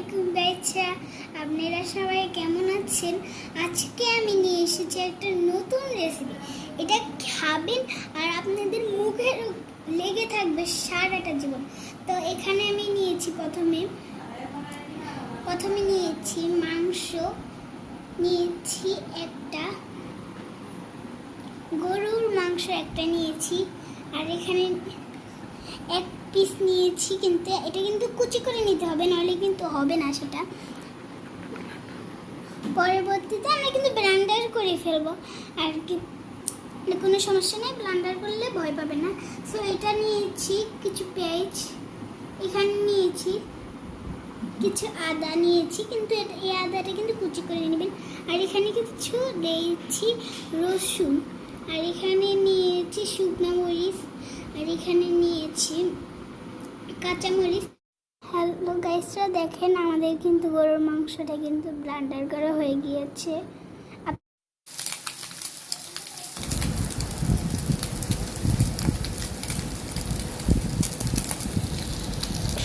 আলাইকুম গাইছা, আপনারা সবাই কেমন আছেন? আজকে আমি নিয়ে এসেছি একটা নতুন রেসিপি। এটা খাবেন আর আপনাদের মুখে লেগে থাকবে সারাটা জীবন। তো এখানে আমি নিয়েছি প্রথমে নিয়েছি মাংস, নিয়েছি একটা গরুর মাংস একটা নিয়েছি, আর এখানে এক পিস নিয়েছি, কিন্তু এটা কিন্তু কুচি করে নিতে হবে, নাহলে কিন্তু হবে না সেটা। পরবর্তীতে আমরা কিন্তু ব্লেন্ডার করে ফেলবো, আর কি কোনো সমস্যা নেই, ব্লেন্ডার করলে ভয় পাবে না। সো এটা নিয়েছি কিছু পেঁয়াজ, এখানে নিয়েছি কিছু আদা নিয়েছি, কিন্তু এই আদাটা কিন্তু কুচি করে নেবেন। আর এখানে কিছু দিয়েছি রসুন, আর এখানে নিয়েছি শুকনো মরিচ, আর এখানে নিয়েছি কাঁচামরিচ। হ্যালো গাইসরা, দেখেন আমাদের কিন্তু গরুর মাংসটা কিন্তু ব্লেন্ডার করা হয়ে গিয়েছে।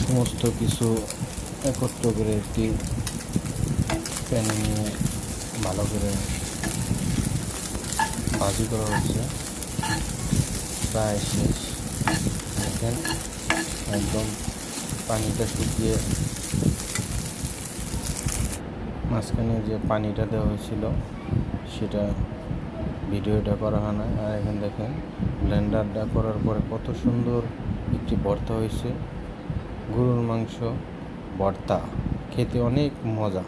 সমস্ত কিছু একত্র করে একটি প্যানে নিয়ে ভালো করে ভাজি করা হচ্ছে, প্রায় শেষ। দেখেন একদম পানিটা শুকিয়ে মাঝখানে যে পানিটা দেওয়া হয়েছিল সেটা ভিডিওটা করা হয় না। আর এখন দেখেন ব্লেন্ডারটা করার পরে কত সুন্দর একটি ভর্তা হয়েছে। গরুর মাংস ভর্তা খেতে অনেক মজা।